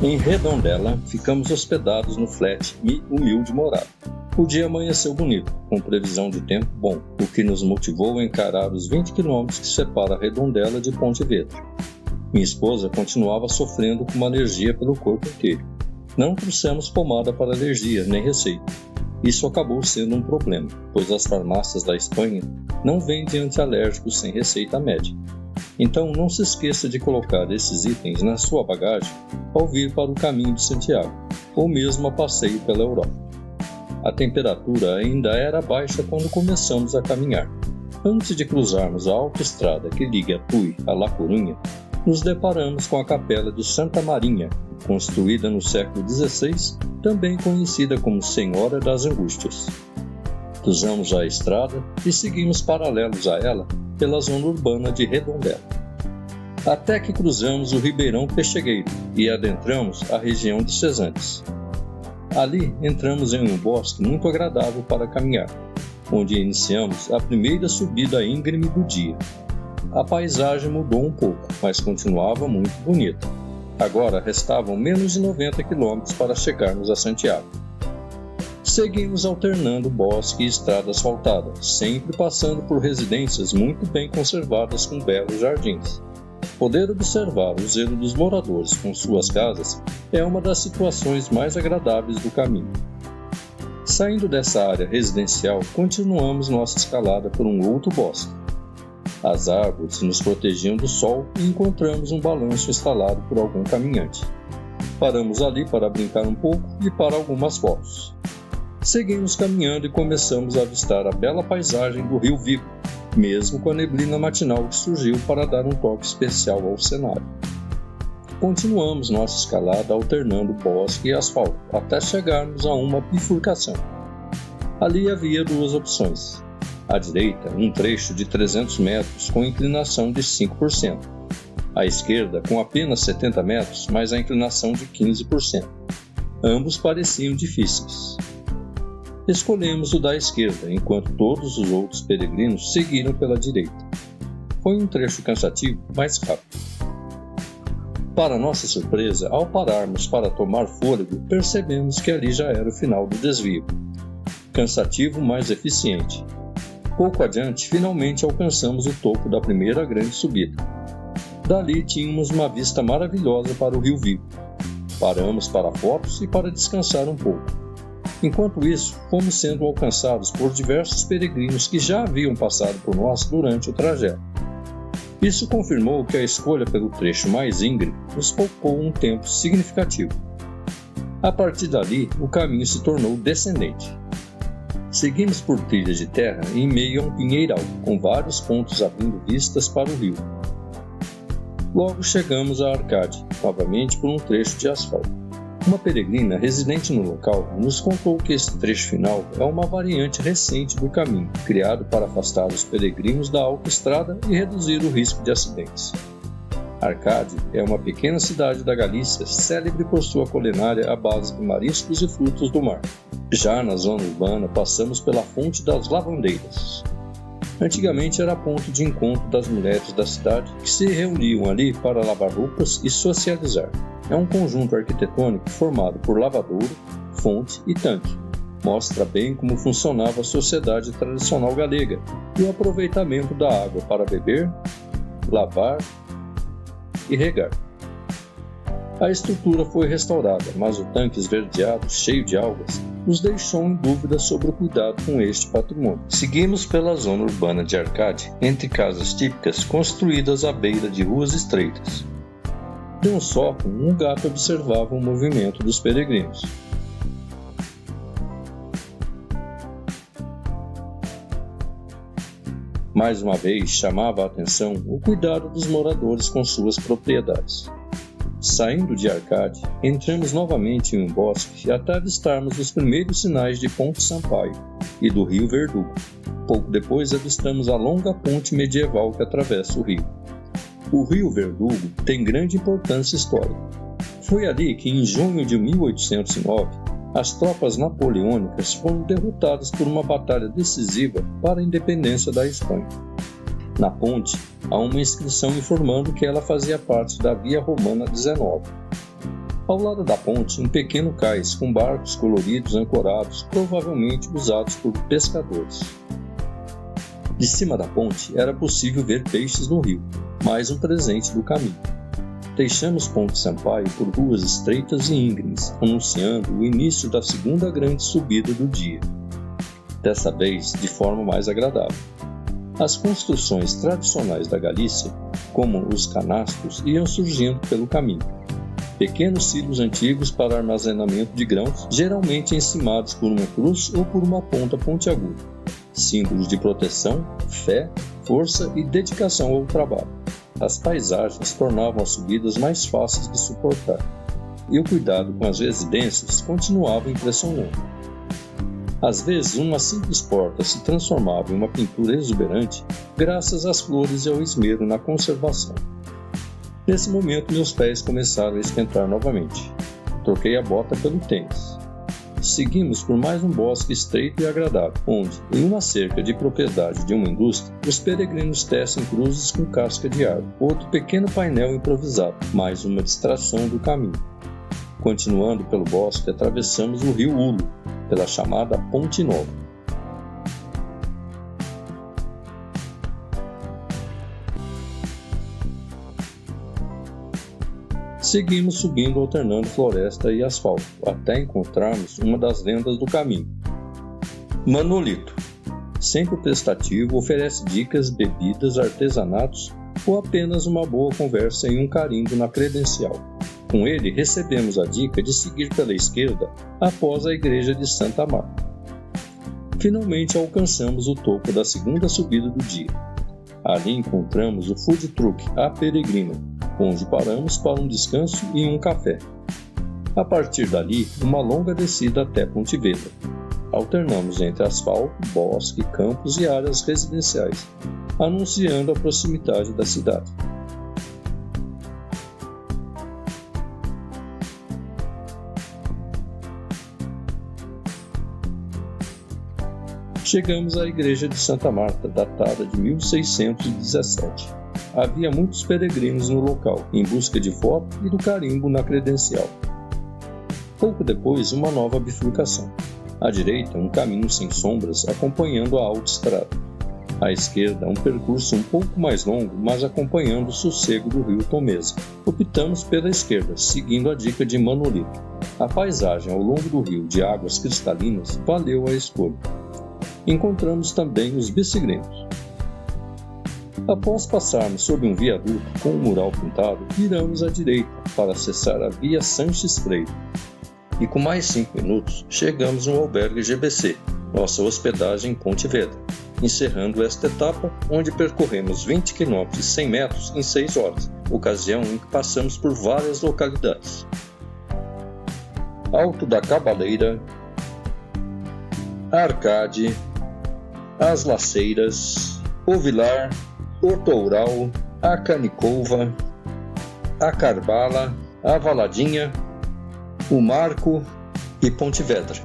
Em Redondela, ficamos hospedados no flat e humilde morada. O dia amanheceu bonito, com previsão de tempo bom, o que nos motivou a encarar os 20 quilômetros que separa Redondela de Ponte Vedra. Minha esposa continuava sofrendo com uma alergia pelo corpo inteiro. Não trouxemos pomada para alergia, nem receita. Isso acabou sendo um problema, pois as farmácias da Espanha não vendem antialérgicos sem receita médica. Então não se esqueça de colocar esses itens na sua bagagem ao vir para o caminho de Santiago, ou mesmo a passeio pela Europa. A temperatura ainda era baixa quando começamos a caminhar. Antes de cruzarmos a autoestrada que liga Tui a La Coruña, nos deparamos com a capela de Santa Marinha, construída no século XVI, também conhecida como Senhora das Angústias. Cruzamos a estrada e seguimos paralelos a ela pela zona urbana de Redondela, até que cruzamos o Ribeirão Peixegueiro e adentramos a região de Cesantes. Ali entramos em um bosque muito agradável para caminhar, onde iniciamos a primeira subida íngreme do dia. A paisagem mudou um pouco, mas continuava muito bonita. Agora restavam menos de 90 quilômetros para chegarmos a Santiago. Seguimos alternando bosque e estrada asfaltada, sempre passando por residências muito bem conservadas com belos jardins. Poder observar o zelo dos moradores com suas casas é uma das situações mais agradáveis do caminho. Saindo dessa área residencial, continuamos nossa escalada por um outro bosque. As árvores nos protegiam do sol e encontramos um balanço instalado por algum caminhante. Paramos ali para brincar um pouco e para algumas fotos. Seguimos caminhando e começamos a avistar a bela paisagem do Rio Vigo, mesmo com a neblina matinal que surgiu para dar um toque especial ao cenário. Continuamos nossa escalada alternando bosque e asfalto, até chegarmos a uma bifurcação. Ali havia duas opções. À direita, um trecho de 300 metros com inclinação de 5%. À esquerda, com apenas 70 metros, mas a inclinação de 15%. Ambos pareciam difíceis. Escolhemos o da esquerda, enquanto todos os outros peregrinos seguiram pela direita. Foi um trecho cansativo, mas rápido. Para nossa surpresa, ao pararmos para tomar fôlego, percebemos que ali já era o final do desvio. Cansativo, mas eficiente. Pouco adiante, finalmente alcançamos o topo da primeira grande subida. Dali tínhamos uma vista maravilhosa para o Rio Vigo. Paramos para fotos e para descansar um pouco. Enquanto isso, fomos sendo alcançados por diversos peregrinos que já haviam passado por nós durante o trajeto. Isso confirmou que a escolha pelo trecho mais íngreme nos poupou um tempo significativo. A partir dali, o caminho se tornou descendente. Seguimos por trilhas de terra em meio a um pinheiral, com vários pontos abrindo vistas para o rio. Logo chegamos a Arcade, novamente por um trecho de asfalto. Uma peregrina residente no local nos contou que esse trecho final é uma variante recente do caminho, criado para afastar os peregrinos da autoestrada e reduzir o risco de acidentes. Arcade é uma pequena cidade da Galícia, célebre por sua culinária à base de mariscos e frutos do mar. Já na zona urbana, passamos pela Fonte das Lavandeiras. Antigamente era ponto de encontro das mulheres da cidade que se reuniam ali para lavar roupas e socializar. É um conjunto arquitetônico formado por lavadouro, fonte e tanque. Mostra bem como funcionava a sociedade tradicional galega e o aproveitamento da água para beber, lavar e regar. A estrutura foi restaurada, mas o tanque esverdeado, cheio de algas, nos deixou em dúvida sobre o cuidado com este patrimônio. Seguimos pela zona urbana de Arcade, entre casas típicas construídas à beira de ruas estreitas. De um sótão, um gato observava o movimento dos peregrinos. Mais uma vez, chamava a atenção o cuidado dos moradores com suas propriedades. Saindo de Arcade, entramos novamente em um bosque até avistarmos os primeiros sinais de Ponte Sampaio e do Rio Verdugo. Pouco depois avistamos a longa ponte medieval que atravessa o rio. O Rio Verdugo tem grande importância histórica. Foi ali que, em junho de 1809, as tropas napoleônicas foram derrotadas por uma batalha decisiva para a independência da Espanha. Na ponte, há uma inscrição informando que ela fazia parte da Via Romana 19. Ao lado da ponte, um pequeno cais com barcos coloridos ancorados, provavelmente usados por pescadores. De cima da ponte era possível ver peixes no rio, mais um presente do caminho. Deixamos Ponte Sampaio por ruas estreitas e íngremes, anunciando o início da segunda grande subida do dia. Dessa vez, de forma mais agradável. As construções tradicionais da Galícia, como os canastros, iam surgindo pelo caminho. Pequenos silos antigos para armazenamento de grãos, geralmente encimados por uma cruz ou por uma ponta pontiaguda. Símbolos de proteção, fé, força e dedicação ao trabalho. As paisagens tornavam as subidas mais fáceis de suportar, e o cuidado com as residências continuava impressionante. Às vezes, uma simples porta se transformava em uma pintura exuberante graças às flores e ao esmero na conservação. Nesse momento, meus pés começaram a esquentar novamente. Troquei a bota pelo tênis. Seguimos por mais um bosque estreito e agradável, onde, em uma cerca de propriedade de uma indústria, os peregrinos tecem cruzes com casca de árvore, outro pequeno painel improvisado, mais uma distração do caminho. Continuando pelo bosque, atravessamos o rio Ulo, pela chamada Ponte Nova. Seguimos subindo alternando floresta e asfalto, até encontrarmos uma das lendas do caminho. Manolito, sempre prestativo, oferece dicas, bebidas, artesanatos ou apenas uma boa conversa e um carimbo na credencial. Com ele, recebemos a dica de seguir pela esquerda após a igreja de Santa Marta. Finalmente alcançamos o topo da segunda subida do dia. Ali encontramos o food truck A Peregrina, onde paramos para um descanso e um café. A partir dali, uma longa descida até Pontevedra. Alternamos entre asfalto, bosque, campos e áreas residenciais, anunciando a proximidade da cidade. Chegamos à igreja de Santa Marta, datada de 1617. Havia muitos peregrinos no local, em busca de foto e do carimbo na credencial. Pouco depois, uma nova bifurcação. À direita, um caminho sem sombras acompanhando a autoestrada. À esquerda, um percurso um pouco mais longo, mas acompanhando o sossego do rio Tomesa. Optamos pela esquerda, seguindo a dica de Manolito. A paisagem ao longo do rio de águas cristalinas valeu a escolha. Encontramos também os bicigrinos. Após passarmos sob um viaduto com um mural pintado, viramos à direita para acessar a Via Sanches Freire. E com mais 5 minutos, chegamos no albergue GBC, nossa hospedagem em Pontevedra, encerrando esta etapa, onde percorremos 20 km e 100 metros em 6 horas, ocasião em que passamos por várias localidades. Alto da Cabaleira, Arcade, As Laceiras, O Vilar, O Toural, A Canicouva, A Carbala, A Valadinha, O Marco e Pontevedra.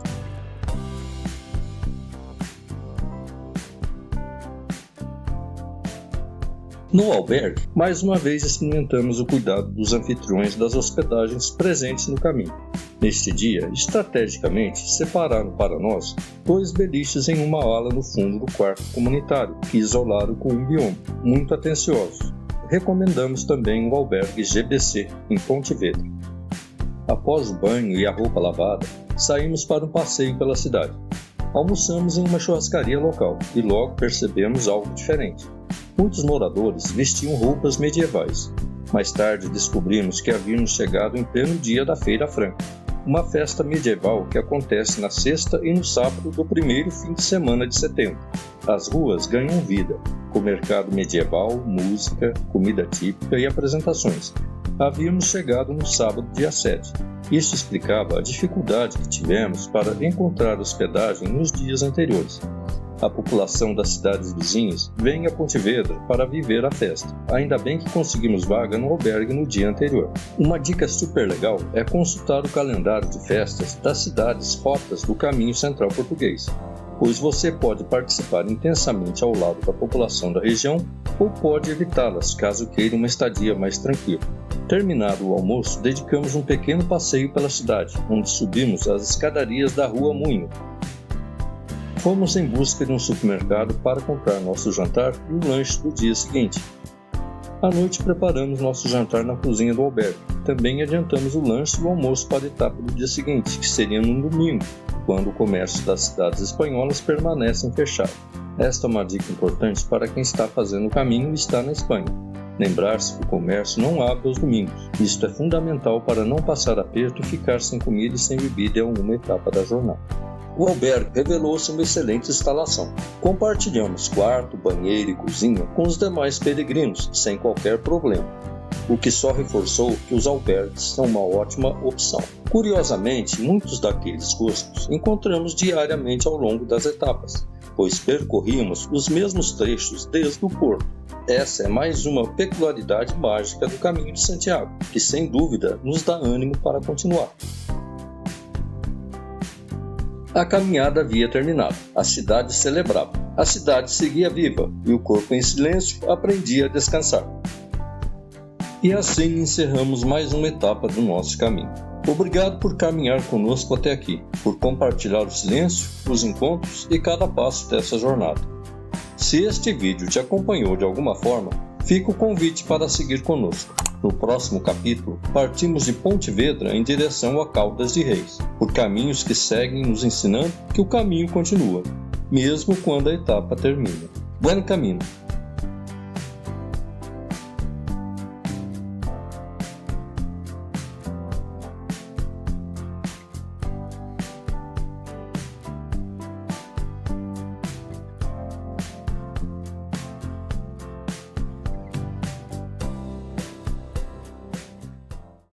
No albergue, mais uma vez experimentamos o cuidado dos anfitriões das hospedagens presentes no caminho. Neste dia, estrategicamente, separaram para nós 2 beliches em uma ala no fundo do quarto comunitário, que isolaram com um bioma, muito atencioso. Recomendamos também o albergue GBC, em Pontevedra. Após o banho e a roupa lavada, saímos para um passeio pela cidade. Almoçamos em uma churrascaria local e logo percebemos algo diferente. Muitos moradores vestiam roupas medievais. Mais tarde descobrimos que havíamos chegado em pleno dia da Feira Franca, uma festa medieval que acontece na sexta e no sábado do primeiro fim de semana de setembro. As ruas ganham vida, com mercado medieval, música, comida típica e apresentações. Havíamos chegado no sábado, dia 7. Isso explicava a dificuldade que tivemos para encontrar hospedagem nos dias anteriores. A população das cidades vizinhas vem a Pontevedra para viver a festa. Ainda bem que conseguimos vaga no albergue no dia anterior. Uma dica super legal é consultar o calendário de festas das cidades rotas do Caminho Central Português. pois você pode participar intensamente ao lado da população da região ou pode evitá-las, caso queira uma estadia mais tranquila. Terminado o almoço, dedicamos um pequeno passeio pela cidade, onde subimos as escadarias da Rua Moinho. Fomos em busca de um supermercado para comprar nosso jantar e o lanche do dia seguinte. À noite preparamos nosso jantar na cozinha do albergue. Também adiantamos o lanche e o almoço para a etapa do dia seguinte, que seria no domingo, quando o comércio das cidades espanholas permanecem fechado. Esta é uma dica importante para quem está fazendo o caminho e está na Espanha. Lembrar-se que o comércio não abre aos domingos. Isto é fundamental para não passar aperto e ficar sem comida e sem bebida em alguma etapa da jornada. O albergue revelou-se uma excelente instalação. Compartilhamos quarto, banheiro e cozinha com os demais peregrinos, sem qualquer problema, o que só reforçou que os albergues são uma ótima opção. Curiosamente, muitos daqueles gostos encontramos diariamente ao longo das etapas, pois percorríamos os mesmos trechos desde o porto. Essa é mais uma peculiaridade mágica do Caminho de Santiago, que sem dúvida nos dá ânimo para continuar. A caminhada havia terminado, a cidade celebrava, a cidade seguia viva e o corpo em silêncio aprendia a descansar. E assim encerramos mais uma etapa do nosso caminho. Obrigado por caminhar conosco até aqui, por compartilhar o silêncio, os encontros e cada passo dessa jornada. Se este vídeo te acompanhou de alguma forma, fica o convite para seguir conosco. No próximo capítulo, partimos de Pontevedra em direção a Caldas de Reis, por caminhos que seguem nos ensinando que o caminho continua, mesmo quando a etapa termina. Buen camino!